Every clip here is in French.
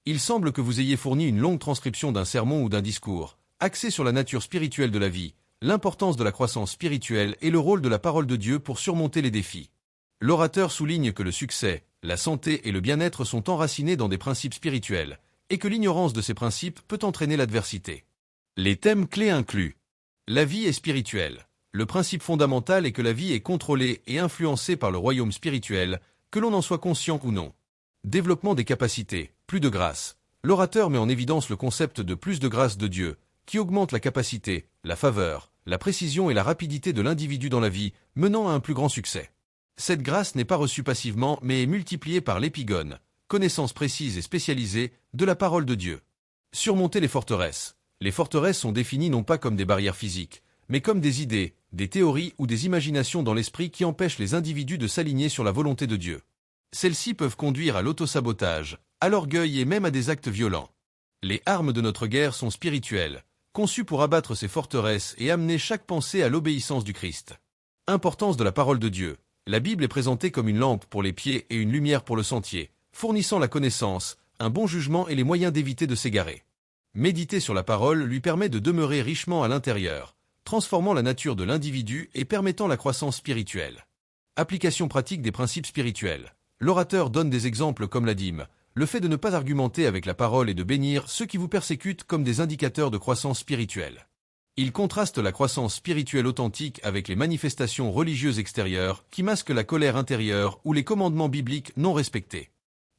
Il semble que vous ayez fourni une longue transcription d'un sermon ou d'un discours, axé sur la nature spirituelle de la vie, l'importance de la croissance spirituelle et le rôle de la parole de Dieu pour surmonter les défis. L'orateur souligne que le succès, la santé et le bien-être sont enracinés dans des principes spirituels, et que l'ignorance de ces principes peut entraîner l'adversité. Les thèmes clés incluent: la vie est spirituelle. Le principe fondamental est que la vie est contrôlée et influencée par le royaume spirituel, que l'on en soit conscient ou non. Développement des capacités, plus de grâce. L'orateur met en évidence le concept de plus de grâce de Dieu, qui augmente la capacité, la faveur, la précision et la rapidité de l'individu dans la vie, menant à un plus grand succès. Cette grâce n'est pas reçue passivement mais est multipliée par l'épigone, connaissance précise et spécialisée, de la parole de Dieu. Surmonter les forteresses. Les forteresses sont définies non pas comme des barrières physiques, mais comme des idées, des théories ou des imaginations dans l'esprit qui empêchent les individus de s'aligner sur la volonté de Dieu. Celles-ci peuvent conduire à l'autosabotage, à l'orgueil et même à des actes violents. Les armes de notre guerre sont spirituelles, conçues pour abattre ces forteresses et amener chaque pensée à l'obéissance du Christ. Importance de la parole de Dieu. La Bible est présentée comme une lampe pour les pieds et une lumière pour le sentier, fournissant la connaissance, un bon jugement et les moyens d'éviter de s'égarer. Méditer sur la parole lui permet de demeurer richement à l'intérieur, transformant la nature de l'individu et permettant la croissance spirituelle. Application pratique des principes spirituels. L'orateur donne des exemples comme la dîme, le fait de ne pas argumenter avec la parole et de bénir ceux qui vous persécutent comme des indicateurs de croissance spirituelle. Il contraste la croissance spirituelle authentique avec les manifestations religieuses extérieures qui masquent la colère intérieure ou les commandements bibliques non respectés.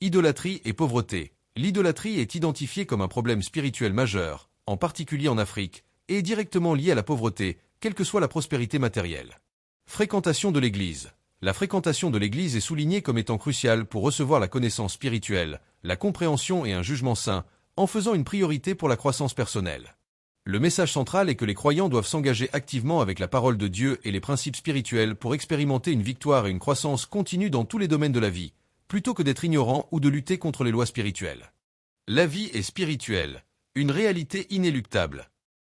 Idolâtrie et pauvreté. L'idolâtrie est identifiée comme un problème spirituel majeur, en particulier en Afrique, et est directement liée à la pauvreté, quelle que soit la prospérité matérielle. Fréquentation de l'Église. La fréquentation de l'Église est soulignée comme étant cruciale pour recevoir la connaissance spirituelle, la compréhension et un jugement sain, en faisant une priorité pour la croissance personnelle. Le message central est que les croyants doivent s'engager activement avec la parole de Dieu et les principes spirituels pour expérimenter une victoire et une croissance continue dans tous les domaines de la vie, plutôt que d'être ignorants ou de lutter contre les lois spirituelles. La vie est spirituelle, une réalité inéluctable.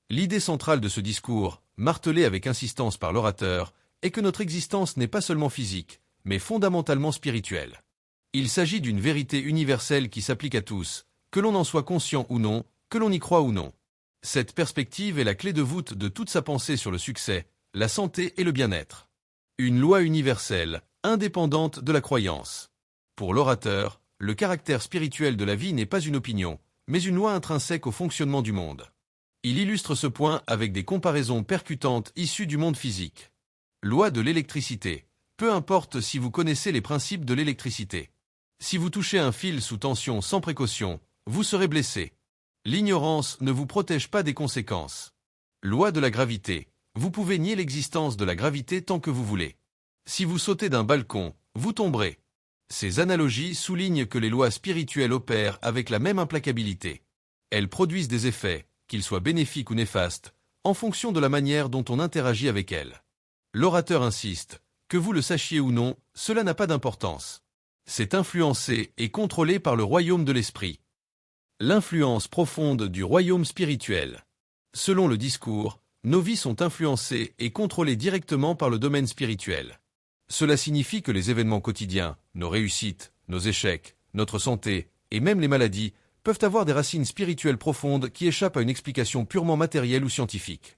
L'idée centrale de ce discours, martelée avec insistance par l'orateur, est que notre existence n'est pas seulement physique, mais fondamentalement spirituelle. Il s'agit d'une vérité universelle qui s'applique à tous, que l'on en soit conscient ou non, que l'on y croit ou non. Cette perspective est la clé de voûte de toute sa pensée sur le succès, la santé et le bien-être. Une loi universelle, indépendante de la croyance. Pour l'orateur, le caractère spirituel de la vie n'est pas une opinion, mais une loi intrinsèque au fonctionnement du monde. Il illustre ce point avec des comparaisons percutantes issues du monde physique. Loi de l'électricité. Peu importe si vous connaissez les principes de l'électricité. Si vous touchez un fil sous tension sans précaution, vous serez blessé. L'ignorance ne vous protège pas des conséquences. Loi de la gravité. Vous pouvez nier l'existence de la gravité tant que vous voulez. Si vous sautez d'un balcon, vous tomberez. Ces analogies soulignent que les lois spirituelles opèrent avec la même implacabilité. Elles produisent des effets, qu'ils soient bénéfiques ou néfastes, en fonction de la manière dont on interagit avec elles. L'orateur insiste, que vous le sachiez ou non, cela n'a pas d'importance. C'est influencé et contrôlé par le royaume de l'esprit. L'influence profonde du royaume spirituel. Selon le discours, nos vies sont influencées et contrôlées directement par le domaine spirituel. Cela signifie que les événements quotidiens, nos réussites, nos échecs, notre santé, et même les maladies, peuvent avoir des racines spirituelles profondes qui échappent à une explication purement matérielle ou scientifique.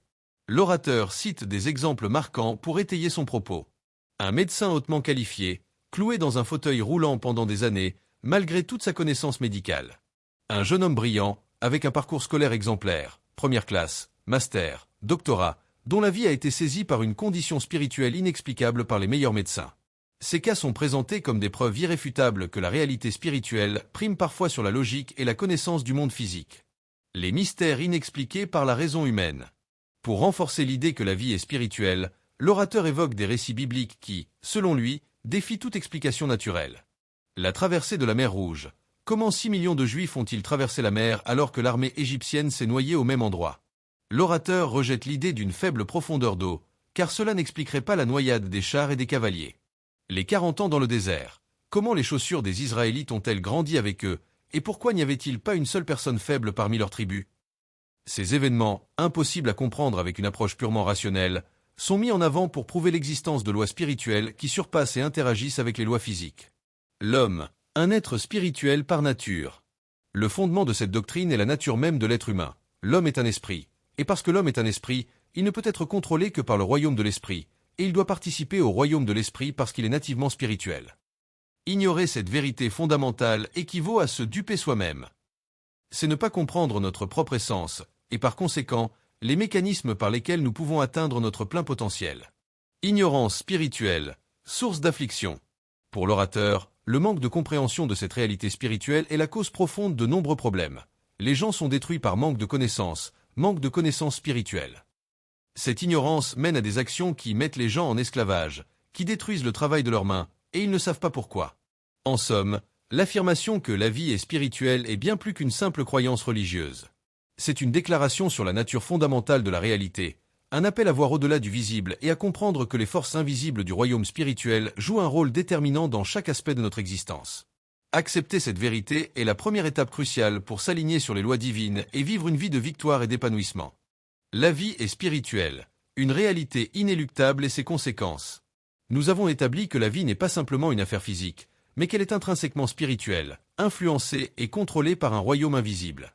L'orateur cite des exemples marquants pour étayer son propos. Un médecin hautement qualifié, cloué dans un fauteuil roulant pendant des années, malgré toute sa connaissance médicale. Un jeune homme brillant, avec un parcours scolaire exemplaire, première classe, master, doctorat, dont la vie a été saisie par une condition spirituelle inexplicable par les meilleurs médecins. Ces cas sont présentés comme des preuves irréfutables que la réalité spirituelle prime parfois sur la logique et la connaissance du monde physique. Les mystères inexpliqués par la raison humaine. Pour renforcer l'idée que la vie est spirituelle, l'orateur évoque des récits bibliques qui, selon lui, défient toute explication naturelle. La traversée de la mer Rouge. Comment 6 millions de Juifs ont-ils traversé la mer alors que l'armée égyptienne s'est noyée au même endroit? L'orateur rejette l'idée d'une faible profondeur d'eau, car cela n'expliquerait pas la noyade des chars et des cavaliers. Les 40 ans dans le désert. Comment les chaussures des Israélites ont-elles grandi avec eux, et pourquoi n'y avait-il pas une seule personne faible parmi leurs tribus? Ces événements, impossibles à comprendre avec une approche purement rationnelle, sont mis en avant pour prouver l'existence de lois spirituelles qui surpassent et interagissent avec les lois physiques. L'homme, un être spirituel par nature. Le fondement de cette doctrine est la nature même de l'être humain. L'homme est un esprit, et parce que l'homme est un esprit, il ne peut être contrôlé que par le royaume de l'esprit, et il doit participer au royaume de l'esprit parce qu'il est nativement spirituel. Ignorer cette vérité fondamentale équivaut à se duper soi-même. C'est ne pas comprendre notre propre essence, et par conséquent, les mécanismes par lesquels nous pouvons atteindre notre plein potentiel. Ignorance spirituelle, source d'affliction. Pour l'orateur, le manque de compréhension de cette réalité spirituelle est la cause profonde de nombreux problèmes. Les gens sont détruits par manque de connaissances spirituelles. Cette ignorance mène à des actions qui mettent les gens en esclavage, qui détruisent le travail de leurs mains, et ils ne savent pas pourquoi. En somme, l'affirmation que la vie est spirituelle est bien plus qu'une simple croyance religieuse. C'est une déclaration sur la nature fondamentale de la réalité, un appel à voir au-delà du visible et à comprendre que les forces invisibles du royaume spirituel jouent un rôle déterminant dans chaque aspect de notre existence. Accepter cette vérité est la première étape cruciale pour s'aligner sur les lois divines et vivre une vie de victoire et d'épanouissement. La vie est spirituelle, une réalité inéluctable et ses conséquences. Nous avons établi que la vie n'est pas simplement une affaire physique, mais qu'elle est intrinsèquement spirituelle, influencée et contrôlée par un royaume invisible.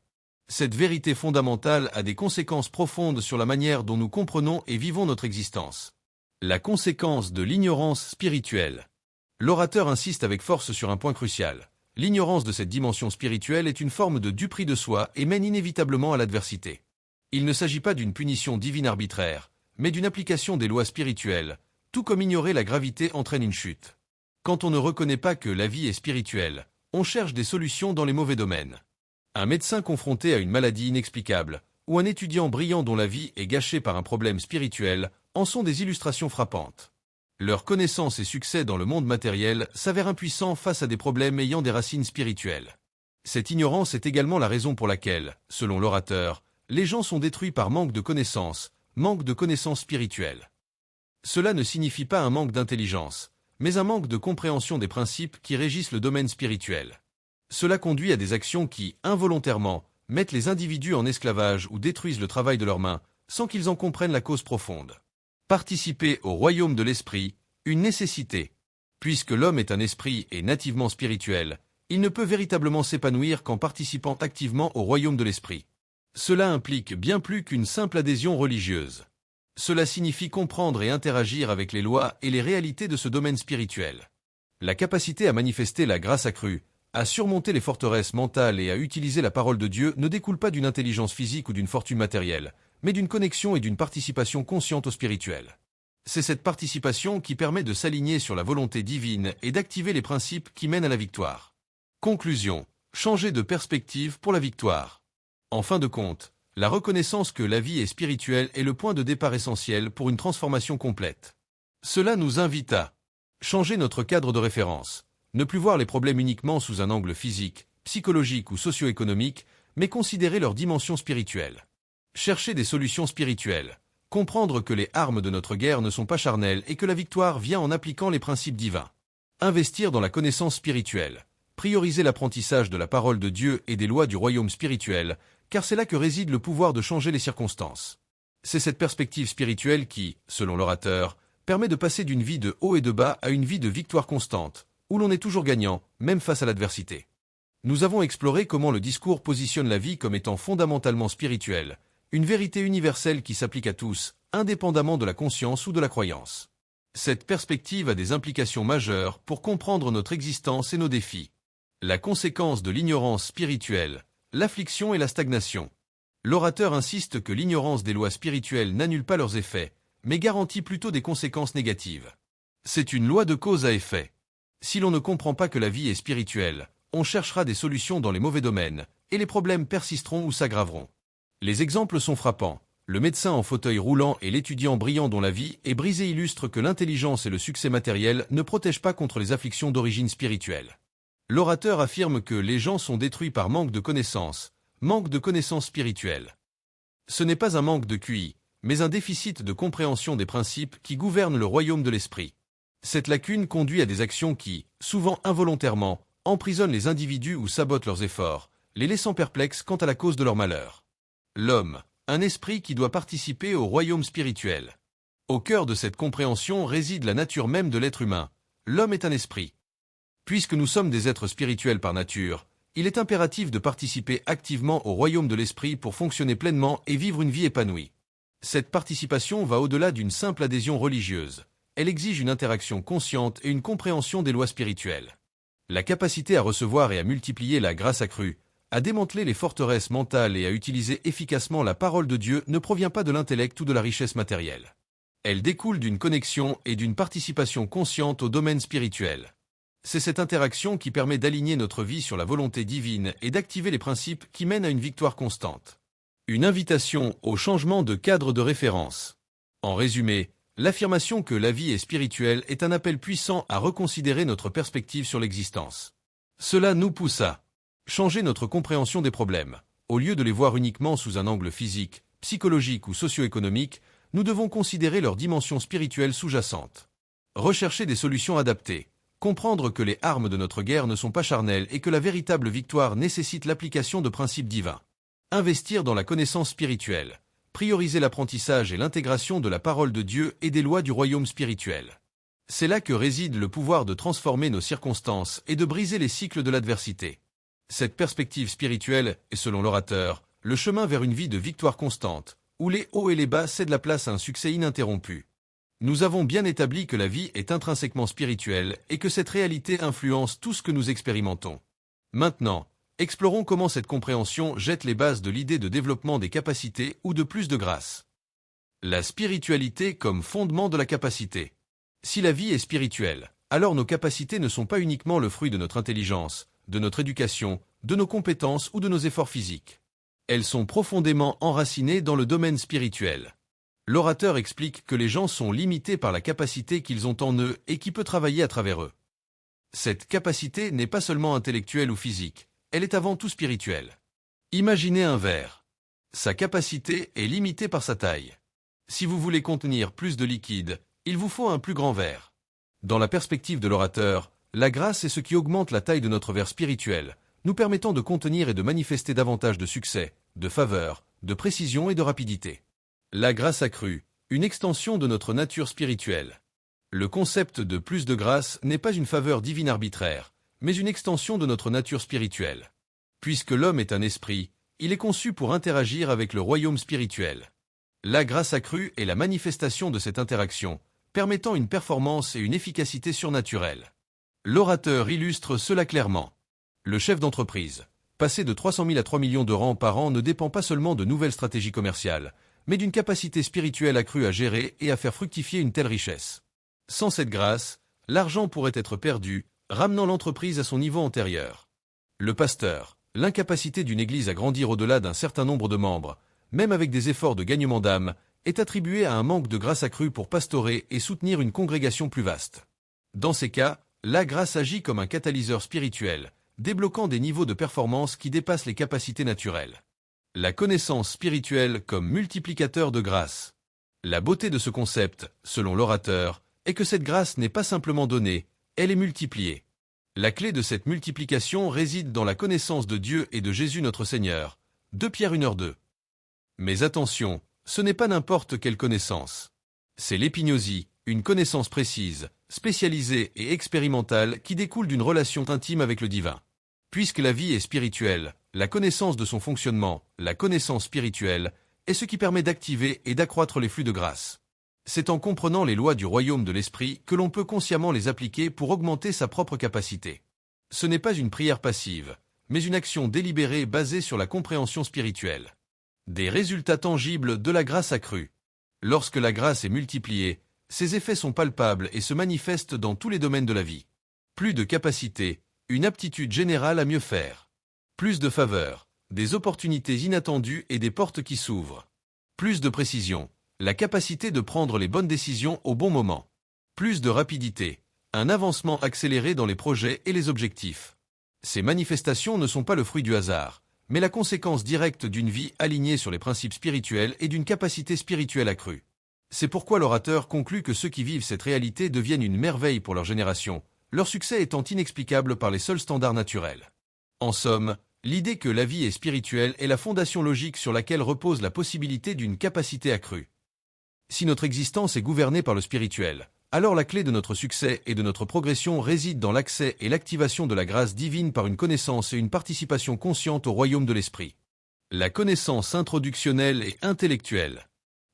Cette vérité fondamentale a des conséquences profondes sur la manière dont nous comprenons et vivons notre existence. La conséquence de l'ignorance spirituelle. L'orateur insiste avec force sur un point crucial. L'ignorance de cette dimension spirituelle est une forme de duperie de soi et mène inévitablement à l'adversité. Il ne s'agit pas d'une punition divine arbitraire, mais d'une application des lois spirituelles, tout comme ignorer la gravité entraîne une chute. Quand on ne reconnaît pas que la vie est spirituelle, on cherche des solutions dans les mauvais domaines. Un médecin confronté à une maladie inexplicable, ou un étudiant brillant dont la vie est gâchée par un problème spirituel, en sont des illustrations frappantes. Leur connaissance et succès dans le monde matériel s'avèrent impuissants face à des problèmes ayant des racines spirituelles. Cette ignorance est également la raison pour laquelle, selon l'orateur, les gens sont détruits par manque de connaissances spirituelles. Cela ne signifie pas un manque d'intelligence, mais un manque de compréhension des principes qui régissent le domaine spirituel. Cela conduit à des actions qui, involontairement, mettent les individus en esclavage ou détruisent le travail de leurs mains, sans qu'ils en comprennent la cause profonde. Participer au royaume de l'esprit, une nécessité. Puisque l'homme est un esprit et nativement spirituel, il ne peut véritablement s'épanouir qu'en participant activement au royaume de l'esprit. Cela implique bien plus qu'une simple adhésion religieuse. Cela signifie comprendre et interagir avec les lois et les réalités de ce domaine spirituel. La capacité à manifester la grâce accrue, à surmonter les forteresses mentales et à utiliser la parole de Dieu ne découle pas d'une intelligence physique ou d'une fortune matérielle, mais d'une connexion et d'une participation consciente au spirituel. C'est cette participation qui permet de s'aligner sur la volonté divine et d'activer les principes qui mènent à la victoire. Conclusion. Changer de perspective pour la victoire. En fin de compte, la reconnaissance que la vie est spirituelle est le point de départ essentiel pour une transformation complète. Cela nous invite à changer notre cadre de référence. Ne plus voir les problèmes uniquement sous un angle physique, psychologique ou socio-économique, mais considérer leur dimension spirituelle. Chercher des solutions spirituelles. Comprendre que les armes de notre guerre ne sont pas charnelles et que la victoire vient en appliquant les principes divins. Investir dans la connaissance spirituelle. Prioriser l'apprentissage de la parole de Dieu et des lois du royaume spirituel, car c'est là que réside le pouvoir de changer les circonstances. C'est cette perspective spirituelle qui, selon l'orateur, permet de passer d'une vie de haut et de bas à une vie de victoire constante, où l'on est toujours gagnant, même face à l'adversité. Nous avons exploré comment le discours positionne la vie comme étant fondamentalement spirituelle, une vérité universelle qui s'applique à tous, indépendamment de la conscience ou de la croyance. Cette perspective a des implications majeures pour comprendre notre existence et nos défis. La conséquence de l'ignorance spirituelle, l'affliction et la stagnation. L'orateur insiste que l'ignorance des lois spirituelles n'annule pas leurs effets, mais garantit plutôt des conséquences négatives. C'est une loi de cause à effet. Si l'on ne comprend pas que la vie est spirituelle, on cherchera des solutions dans les mauvais domaines, et les problèmes persisteront ou s'aggraveront. Les exemples sont frappants. Le médecin en fauteuil roulant et l'étudiant brillant dont la vie est brisée illustrent que l'intelligence et le succès matériel ne protègent pas contre les afflictions d'origine spirituelle. L'orateur affirme que les gens sont détruits par manque de connaissances spirituelles. Ce n'est pas un manque de QI, mais un déficit de compréhension des principes qui gouvernent le royaume de l'esprit. Cette lacune conduit à des actions qui, souvent involontairement, emprisonnent les individus ou sabotent leurs efforts, les laissant perplexes quant à la cause de leur malheur. L'homme, un esprit qui doit participer au royaume spirituel. Au cœur de cette compréhension réside la nature même de l'être humain. L'homme est un esprit. Puisque nous sommes des êtres spirituels par nature, Il est impératif de participer activement au royaume de l'esprit pour fonctionner pleinement et vivre une vie épanouie. Cette participation va au-delà d'une simple adhésion religieuse. Elle exige une interaction consciente et une compréhension des lois spirituelles. La capacité à recevoir et à multiplier la grâce accrue, à démanteler les forteresses mentales et à utiliser efficacement la parole de Dieu ne provient pas de l'intellect ou de la richesse matérielle. Elle découle d'une connexion et d'une participation consciente au domaine spirituel. C'est cette interaction qui permet d'aligner notre vie sur la volonté divine et d'activer les principes qui mènent à une victoire constante. Une invitation au changement de cadre de référence. En résumé, l'affirmation que la vie est spirituelle est un appel puissant à reconsidérer notre perspective sur l'existence. Cela nous pousse à changer notre compréhension des problèmes. Au lieu de les voir uniquement sous un angle physique, psychologique ou socio-économique, nous devons considérer leur dimension spirituelle sous-jacente. Rechercher des solutions adaptées. Comprendre que les armes de notre guerre ne sont pas charnelles et que la véritable victoire nécessite l'application de principes divins. Investir dans la connaissance spirituelle. Prioriser l'apprentissage et l'intégration de la parole de Dieu et des lois du royaume spirituel. C'est là que réside le pouvoir de transformer nos circonstances et de briser les cycles de l'adversité. Cette perspective spirituelle est, selon l'orateur, le chemin vers une vie de victoire constante, où les hauts et les bas cèdent la place à un succès ininterrompu. Nous avons bien établi que la vie est intrinsèquement spirituelle et que cette réalité influence tout ce que nous expérimentons. Maintenant, explorons comment cette compréhension jette les bases de l'idée de développement des capacités ou de plus de grâce. La spiritualité comme fondement de la capacité. Si la vie est spirituelle, alors nos capacités ne sont pas uniquement le fruit de notre intelligence, de notre éducation, de nos compétences ou de nos efforts physiques. Elles sont profondément enracinées dans le domaine spirituel. L'orateur explique que les gens sont limités par la capacité qu'ils ont en eux et qui peut travailler à travers eux. Cette capacité n'est pas seulement intellectuelle ou physique, elle est avant tout spirituelle. Imaginez un verre. Sa capacité est limitée par sa taille. Si vous voulez contenir plus de liquide, il vous faut un plus grand verre. Dans la perspective de l'orateur, la grâce est ce qui augmente la taille de notre verre spirituel, nous permettant de contenir et de manifester davantage de succès, de faveur, de précision et de rapidité. La grâce accrue, une extension de notre nature spirituelle. Le concept de plus de grâce n'est pas une faveur divine arbitraire, mais une extension de notre nature spirituelle. Puisque l'homme est un esprit, il est conçu pour interagir avec le royaume spirituel. La grâce accrue est la manifestation de cette interaction, permettant une performance et une efficacité surnaturelles. L'orateur illustre cela clairement. Le chef d'entreprise, passer de 300 000 à 3 millions de rangs par an ne dépend pas seulement de nouvelles stratégies commerciales, mais d'une capacité spirituelle accrue à gérer et à faire fructifier une telle richesse. Sans cette grâce, l'argent pourrait être perdu, ramenant l'entreprise à son niveau antérieur. Le pasteur, l'incapacité d'une église à grandir au-delà d'un certain nombre de membres, même avec des efforts de gagnement d'âme, est attribué à un manque de grâce accrue pour pastorer et soutenir une congrégation plus vaste. Dans ces cas, la grâce agit comme un catalyseur spirituel, débloquant des niveaux de performance qui dépassent les capacités naturelles. La connaissance spirituelle comme multiplicateur de grâce. La beauté de ce concept, selon l'orateur, est que cette grâce n'est pas simplement donnée, elle est multipliée. La clé de cette multiplication réside dans la connaissance de Dieu et de Jésus notre Seigneur. 2 Pierre 1h2. Mais attention, ce n'est pas n'importe quelle connaissance. C'est l'épignosie, une connaissance précise, spécialisée et expérimentale qui découle d'une relation intime avec le divin. Puisque la vie est spirituelle, la connaissance de son fonctionnement, la connaissance spirituelle, est ce qui permet d'activer et d'accroître les flux de grâce. C'est en comprenant les lois du royaume de l'esprit que l'on peut consciemment les appliquer pour augmenter sa propre capacité. Ce n'est pas une prière passive, mais une action délibérée basée sur la compréhension spirituelle. Des résultats tangibles de la grâce accrue. Lorsque la grâce est multipliée, ses effets sont palpables et se manifestent dans tous les domaines de la vie. Plus de capacité, une aptitude générale à mieux faire. Plus de faveur, des opportunités inattendues et des portes qui s'ouvrent. Plus de précision, la capacité de prendre les bonnes décisions au bon moment. Plus de rapidité, un avancement accéléré dans les projets et les objectifs. Ces manifestations ne sont pas le fruit du hasard, mais la conséquence directe d'une vie alignée sur les principes spirituels et d'une capacité spirituelle accrue. C'est pourquoi l'orateur conclut que ceux qui vivent cette réalité deviennent une merveille pour leur génération, leur succès étant inexplicable par les seuls standards naturels. En somme, l'idée que la vie est spirituelle est la fondation logique sur laquelle repose la possibilité d'une capacité accrue. Si notre existence est gouvernée par le spirituel, Alors la clé de notre succès et de notre progression réside dans l'accès et l'activation de la grâce divine par une connaissance et une participation consciente au royaume de l'esprit. La connaissance introductionnelle et intellectuelle.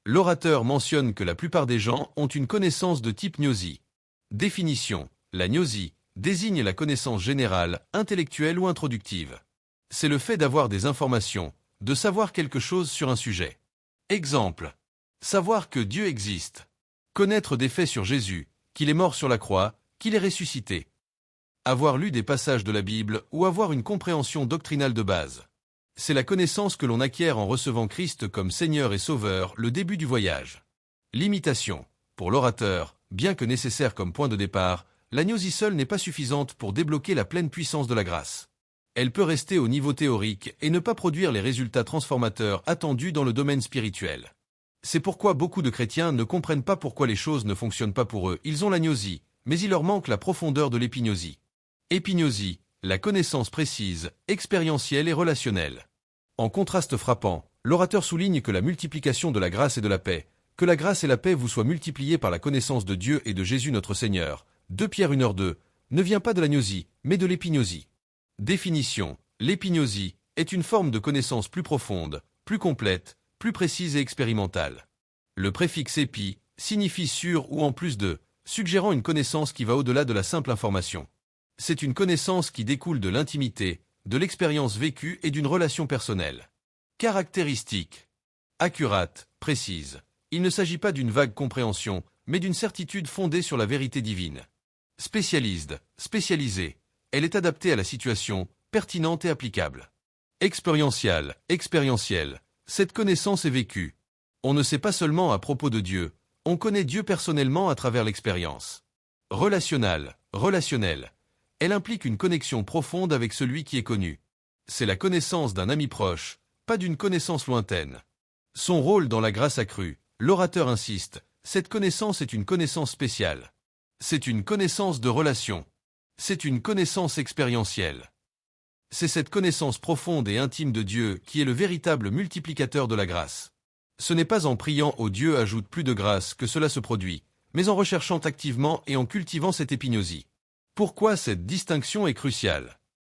L'orateur mentionne que la plupart des gens ont une connaissance de type gnosie. Définition. La gnosie désigne la connaissance générale, intellectuelle ou introductive. C'est le fait d'avoir des informations, de savoir quelque chose sur un sujet. Exemple. Savoir que Dieu existe. Connaître des faits sur Jésus, qu'il est mort sur la croix, qu'il est ressuscité. Avoir lu des passages de la Bible ou avoir une compréhension doctrinale de base. C'est la connaissance que l'on acquiert en recevant Christ comme Seigneur et Sauveur, le début du voyage. L'imitation. Pour l'orateur, bien que nécessaire comme point de départ, la gnosie seule n'est pas suffisante pour débloquer la pleine puissance de la grâce. Elle peut rester au niveau théorique et ne pas produire les résultats transformateurs attendus dans le domaine spirituel. C'est pourquoi beaucoup de chrétiens ne comprennent pas pourquoi les choses ne fonctionnent pas pour eux. Ils ont la gnosie, mais il leur manque la profondeur de l'épignosie. Épignosie, la connaissance précise, expérientielle et relationnelle. En contraste frappant, l'orateur souligne que la multiplication de la grâce et de la paix, que la grâce et la paix vous soient multipliées par la connaissance de Dieu et de Jésus notre Seigneur, 2 Pierre 1h2, ne vient pas de la gnosie, mais de l'épignosie. Définition. L'épignosie est une forme de connaissance plus profonde, plus complète, plus précise et expérimentale. Le préfixe épi signifie sur ou en plus de, suggérant une connaissance qui va au-delà de la simple information. C'est une connaissance qui découle de l'intimité, de l'expérience vécue et d'une relation personnelle. Caractéristique. Accurate, précise. Il ne s'agit pas d'une vague compréhension, mais d'une certitude fondée sur la vérité divine. Spécialiste, spécialisée. Elle est adaptée à la situation, pertinente et applicable. Expérientiale, expérientielle. Cette connaissance est vécue. On ne sait pas seulement à propos de Dieu, on connaît Dieu personnellement à travers l'expérience. Relationnelle, relationnelle. Elle implique une connexion profonde avec celui qui est connu. C'est la connaissance d'un ami proche, pas d'une connaissance lointaine. Son rôle dans la grâce accrue, l'orateur insiste, cette connaissance est une connaissance spéciale. C'est une connaissance de relation. C'est une connaissance expérientielle. C'est cette connaissance profonde et intime de Dieu qui est le véritable multiplicateur de la grâce. Ce n'est pas en priant au Dieu ajoute plus de grâce que cela se produit, mais en recherchant activement et en cultivant cette épignosie. Pourquoi cette distinction est cruciale?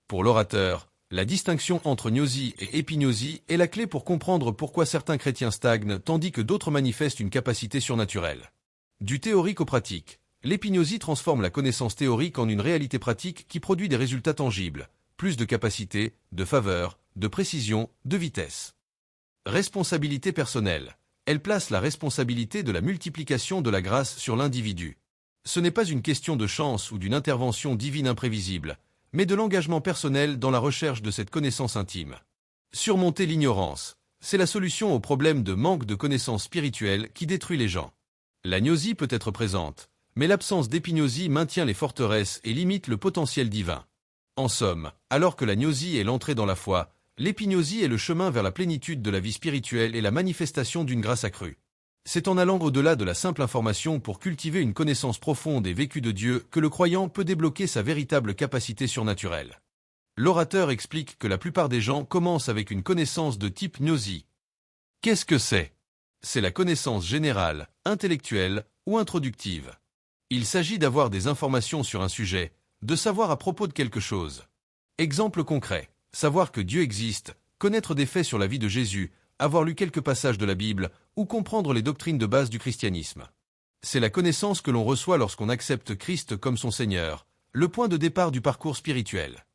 Pour l'orateur, la distinction entre gnosie et épignosie est la clé pour comprendre pourquoi certains chrétiens stagnent tandis que d'autres manifestent une capacité surnaturelle. Du théorique au pratique, l'épignosie transforme la connaissance théorique en une réalité pratique qui produit des résultats tangibles. Plus de capacité, de faveur, de précision, de vitesse. Responsabilité personnelle. Elle place la responsabilité de la multiplication de la grâce sur l'individu. Ce n'est pas une question de chance ou d'une intervention divine imprévisible, mais de l'engagement personnel dans la recherche de cette connaissance intime. Surmonter l'ignorance. C'est la solution au problème de manque de connaissance spirituelle qui détruit les gens. La gnosie peut être présente, mais l'absence d'épignosie maintient les forteresses et limite le potentiel divin. En somme, alors que la gnosie est l'entrée dans la foi, l'épignosie est le chemin vers la plénitude de la vie spirituelle et la manifestation d'une grâce accrue. C'est en allant au-delà de la simple information pour cultiver une connaissance profonde et vécue de Dieu que le croyant peut débloquer sa véritable capacité surnaturelle. L'orateur explique que la plupart des gens commencent avec une connaissance de type gnosie. Qu'est-ce que c'est? C'est la connaissance générale, intellectuelle ou introductive. Il s'agit d'avoir des informations sur un sujet, de savoir à propos de quelque chose. Exemple concret, savoir que Dieu existe, connaître des faits sur la vie de Jésus, avoir lu quelques passages de la Bible, ou comprendre les doctrines de base du christianisme. C'est la connaissance que l'on reçoit lorsqu'on accepte Christ comme son Seigneur, le point de départ du parcours spirituel.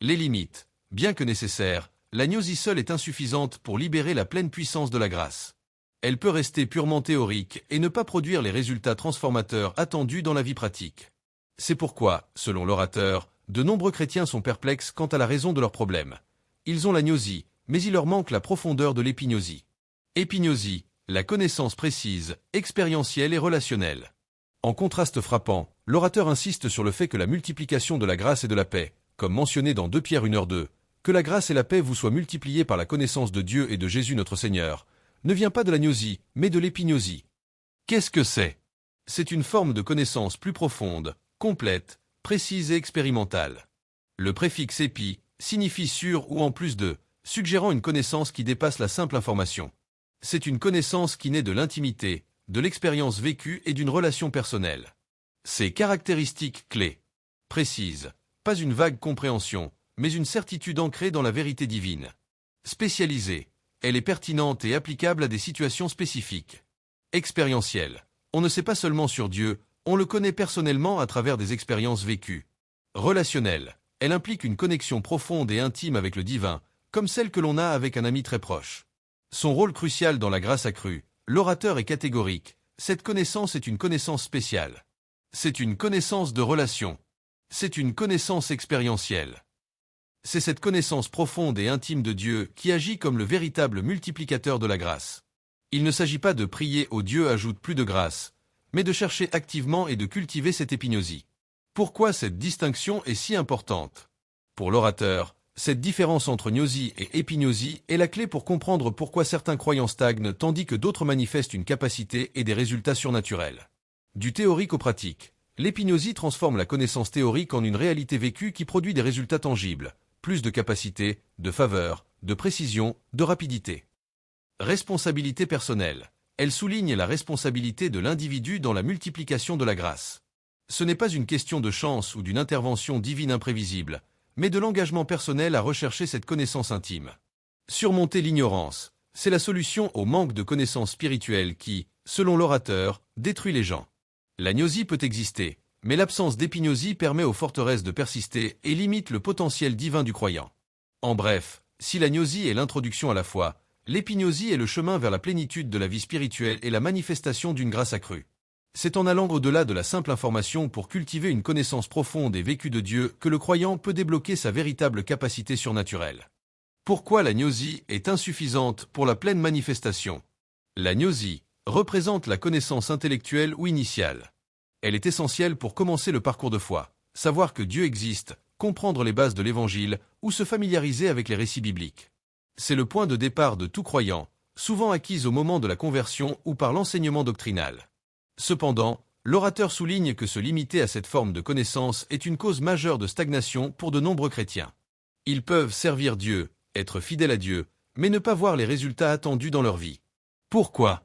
Les limites. Bien que nécessaire, la gnosie seule est insuffisante pour libérer la pleine puissance de la grâce. Elle peut rester purement théorique et ne pas produire les résultats transformateurs attendus dans la vie pratique. C'est pourquoi, selon l'orateur, de nombreux chrétiens sont perplexes quant à la raison de leurs problèmes. Ils ont la gnosie, mais il leur manque la profondeur de l'épignosie. Épignosie, la connaissance précise, expérientielle et relationnelle. En contraste frappant, l'orateur insiste sur le fait que la multiplication de la grâce et de la paix, comme mentionné dans 2 Pierre 1h2, que la grâce et la paix vous soient multipliées par la connaissance de Dieu et de Jésus notre Seigneur, ne vient pas de la gnosie, mais de l'épignosie. Qu'est-ce que c'est? C'est une forme de connaissance plus profonde, complète, précise et expérimentale. Le préfixe épi signifie sur ou en plus de, suggérant une connaissance qui dépasse la simple information. C'est une connaissance qui naît de l'intimité, de l'expérience vécue et d'une relation personnelle. Ses caractéristiques clés. Précise. Pas une vague compréhension, mais une certitude ancrée dans la vérité divine. Spécialisée. Elle est pertinente et applicable à des situations spécifiques. Expérientielle. On ne sait pas seulement sur Dieu, on le connaît personnellement à travers des expériences vécues. Relationnelle. Elle implique une connexion profonde et intime avec le divin, comme celle que l'on a avec un ami très proche. Son rôle crucial dans la grâce accrue. L'orateur est catégorique. Cette connaissance est une connaissance spéciale. C'est une connaissance de relation. C'est une connaissance expérientielle. C'est cette connaissance profonde et intime de Dieu qui agit comme le véritable multiplicateur de la grâce. Il ne s'agit pas de prier au Dieu ajoute plus de grâce, mais de chercher activement et de cultiver cette épignosie. Pourquoi cette distinction est si importante? Pour l'orateur, cette différence entre gnosie et épignosie est la clé pour comprendre pourquoi certains croyants stagnent tandis que d'autres manifestent une capacité et des résultats surnaturels. Du théorique au pratique, l'épignosie transforme la connaissance théorique en une réalité vécue qui produit des résultats tangibles, plus de capacité, de faveur, de précision, de rapidité. Responsabilité personnelle. Elle souligne la responsabilité de l'individu dans la multiplication de la grâce. Ce n'est pas une question de chance ou d'une intervention divine imprévisible, mais de l'engagement personnel à rechercher cette connaissance intime. Surmonter l'ignorance, c'est la solution au manque de connaissances spirituelles qui, selon l'orateur, détruit les gens. La gnosie peut exister, mais l'absence d'épignosie permet aux forteresses de persister et limite le potentiel divin du croyant. En bref, si la gnosie est l'introduction à la foi, l'épignosie est le chemin vers la plénitude de la vie spirituelle et la manifestation d'une grâce accrue. C'est en allant au-delà de la simple information pour cultiver une connaissance profonde et vécue de Dieu que le croyant peut débloquer sa véritable capacité surnaturelle. Pourquoi la gnosie est insuffisante pour la pleine manifestation? La gnosie représente la connaissance intellectuelle ou initiale. Elle est essentielle pour commencer le parcours de foi, savoir que Dieu existe, comprendre les bases de l'Évangile ou se familiariser avec les récits bibliques. C'est le point de départ de tout croyant, souvent acquis au moment de la conversion ou par l'enseignement doctrinal. Cependant, l'orateur souligne que se limiter à cette forme de connaissance est une cause majeure de stagnation pour de nombreux chrétiens. Ils peuvent servir Dieu, être fidèles à Dieu, mais ne pas voir les résultats attendus dans leur vie. Pourquoi?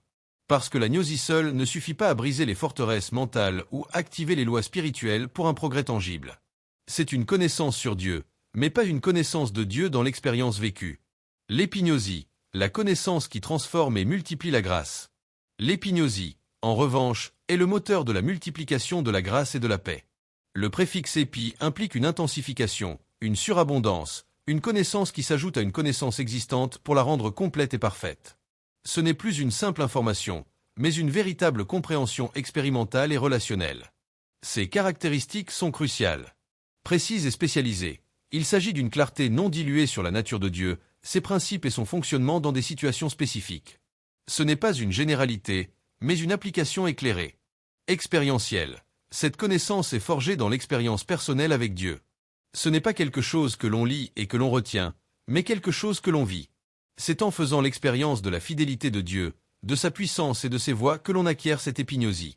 Parce que la gnosie seule ne suffit pas à briser les forteresses mentales ou activer les lois spirituelles pour un progrès tangible. C'est une connaissance sur Dieu, mais pas une connaissance de Dieu dans l'expérience vécue. L'épignosie, la connaissance qui transforme et multiplie la grâce. L'épignosie, en revanche, est le moteur de la multiplication de la grâce et de la paix. Le préfixe épi implique une intensification, une surabondance, une connaissance qui s'ajoute à une connaissance existante pour la rendre complète et parfaite. Ce n'est plus une simple information, mais une véritable compréhension expérimentale et relationnelle. Ces caractéristiques sont cruciales. Précises et spécialisées, il s'agit d'une clarté non diluée sur la nature de Dieu, ses principes et son fonctionnement dans des situations spécifiques. Ce n'est pas une généralité, mais une application éclairée. Expérientielle. Cette connaissance est forgée dans l'expérience personnelle avec Dieu. Ce n'est pas quelque chose que l'on lit et que l'on retient, mais quelque chose que l'on vit. C'est en faisant l'expérience de la fidélité de Dieu, de sa puissance et de ses voies que l'on acquiert cette épignosie.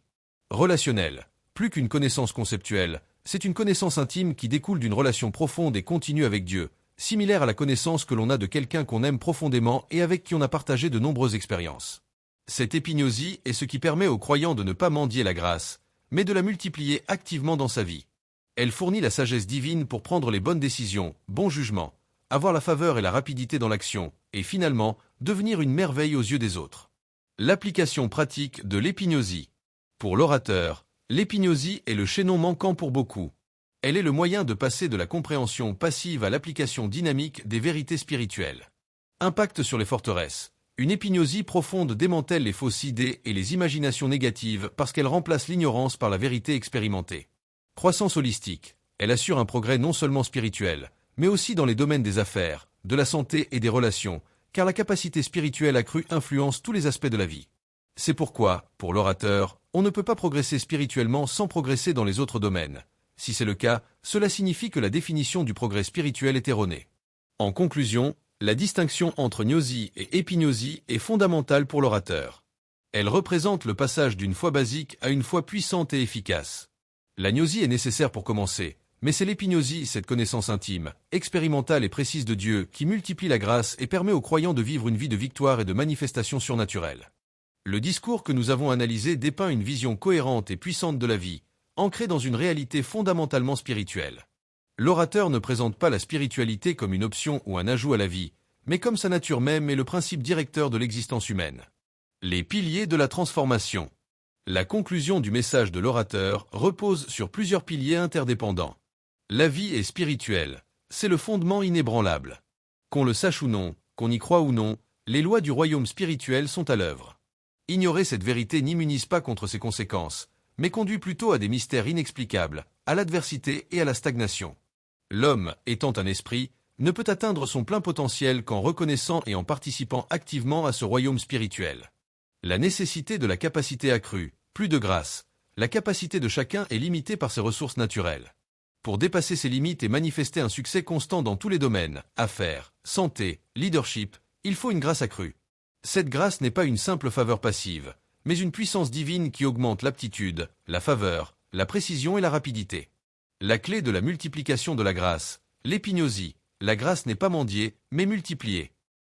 Relationnelle. Plus qu'une connaissance conceptuelle, c'est une connaissance intime qui découle d'une relation profonde et continue avec Dieu, similaire à la connaissance que l'on a de quelqu'un qu'on aime profondément et avec qui on a partagé de nombreuses expériences. Cette épignosie est ce qui permet au croyant de ne pas mendier la grâce, mais de la multiplier activement dans sa vie. Elle fournit la sagesse divine pour prendre les bonnes décisions, bon jugement, avoir la faveur et la rapidité dans l'action, et finalement, devenir une merveille aux yeux des autres. L'application pratique de l'épignosie. Pour l'orateur, l'épignosie est le chaînon manquant pour beaucoup. Elle est le moyen de passer de la compréhension passive à l'application dynamique des vérités spirituelles. Impact sur les forteresses. Une épignosie profonde démantèle les fausses idées et les imaginations négatives parce qu'elle remplace l'ignorance par la vérité expérimentée. Croissance holistique. Elle assure un progrès non seulement spirituel, mais aussi dans les domaines des affaires, de la santé et des relations, car la capacité spirituelle accrue influence tous les aspects de la vie. C'est pourquoi, pour l'orateur, on ne peut pas progresser spirituellement sans progresser dans les autres domaines. Si c'est le cas, cela signifie que la définition du progrès spirituel est erronée. En conclusion, la distinction entre gnosie et épignosie est fondamentale pour l'orateur. Elle représente le passage d'une foi basique à une foi puissante et efficace. La gnosie est nécessaire pour commencer, mais c'est l'épignosie, cette connaissance intime, expérimentale et précise de Dieu, qui multiplie la grâce et permet aux croyants de vivre une vie de victoire et de manifestation surnaturelle. Le discours que nous avons analysé dépeint une vision cohérente et puissante de la vie, ancrée dans une réalité fondamentalement spirituelle. L'orateur ne présente pas la spiritualité comme une option ou un ajout à la vie, mais comme sa nature même et le principe directeur de l'existence humaine. Les piliers de la transformation. La conclusion du message de l'orateur repose sur plusieurs piliers interdépendants. La vie est spirituelle, c'est le fondement inébranlable. Qu'on le sache ou non, qu'on y croit ou non, les lois du royaume spirituel sont à l'œuvre. Ignorer cette vérité n'immunise pas contre ses conséquences, mais conduit plutôt à des mystères inexplicables, à l'adversité et à la stagnation. L'homme, étant un esprit, ne peut atteindre son plein potentiel qu'en reconnaissant et en participant activement à ce royaume spirituel. La nécessité de la capacité accrue, plus de grâce. La capacité de chacun est limitée par ses ressources naturelles. Pour dépasser ces limites et manifester un succès constant dans tous les domaines, affaires, santé, leadership, il faut une grâce accrue. Cette grâce n'est pas une simple faveur passive, mais une puissance divine qui augmente l'aptitude, la faveur, la précision et la rapidité. La clé de la multiplication de la grâce, l'épignosie, la grâce n'est pas mendiée, mais multipliée.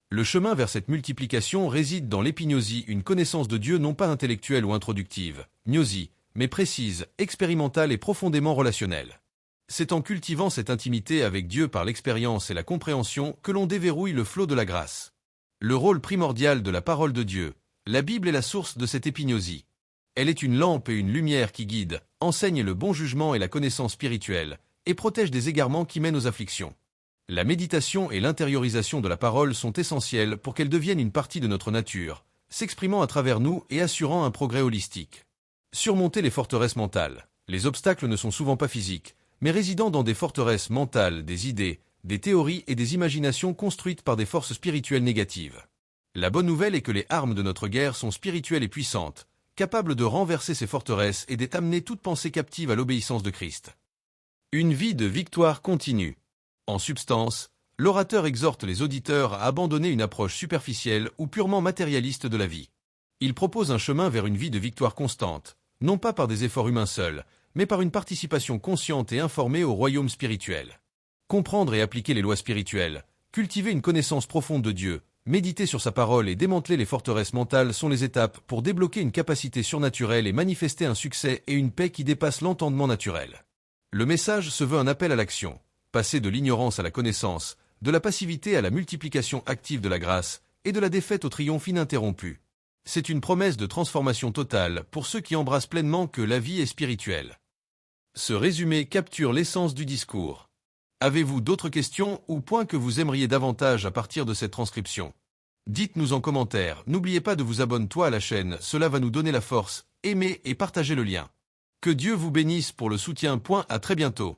Le chemin vers cette multiplication réside dans l'épignosie, une connaissance de Dieu non pas intellectuelle ou introductive, gnosie, mais précise, expérimentale et profondément relationnelle. C'est en cultivant cette intimité avec Dieu par l'expérience et la compréhension que l'on déverrouille le flot de la grâce. Le rôle primordial de la parole de Dieu, la Bible est la source de cette épignosie. Elle est une lampe et une lumière qui guident, enseignent le bon jugement et la connaissance spirituelle, et protègent des égarements qui mènent aux afflictions. La méditation et l'intériorisation de la parole sont essentielles pour qu'elle devienne une partie de notre nature, s'exprimant à travers nous et assurant un progrès holistique. Surmonter les forteresses mentales. Les obstacles ne sont souvent pas physiques, mais résidant dans des forteresses mentales, des idées, des théories et des imaginations construites par des forces spirituelles négatives. La bonne nouvelle est que les armes de notre guerre sont spirituelles et puissantes, capables de renverser ces forteresses et d'amener toute pensée captive à l'obéissance de Christ. Une vie de victoire continue. En substance, l'orateur exhorte les auditeurs à abandonner une approche superficielle ou purement matérialiste de la vie. Il propose un chemin vers une vie de victoire constante, non pas par des efforts humains seuls, mais par une participation consciente et informée au royaume spirituel. Comprendre et appliquer les lois spirituelles, cultiver une connaissance profonde de Dieu, méditer sur sa parole et démanteler les forteresses mentales sont les étapes pour débloquer une capacité surnaturelle et manifester un succès et une paix qui dépassent l'entendement naturel. Le message se veut un appel à l'action. Passer de l'ignorance à la connaissance, de la passivité à la multiplication active de la grâce, et de la défaite au triomphe ininterrompu. C'est une promesse de transformation totale pour ceux qui embrassent pleinement que la vie est spirituelle. Ce résumé capture l'essence du discours. Avez-vous d'autres questions ou points que vous aimeriez davantage à partir de cette transcription? Dites-nous en commentaire, n'oubliez pas de vous abonner à la chaîne, cela va nous donner la force, aimez et partagez le lien. Que Dieu vous bénisse pour le soutien. À très bientôt.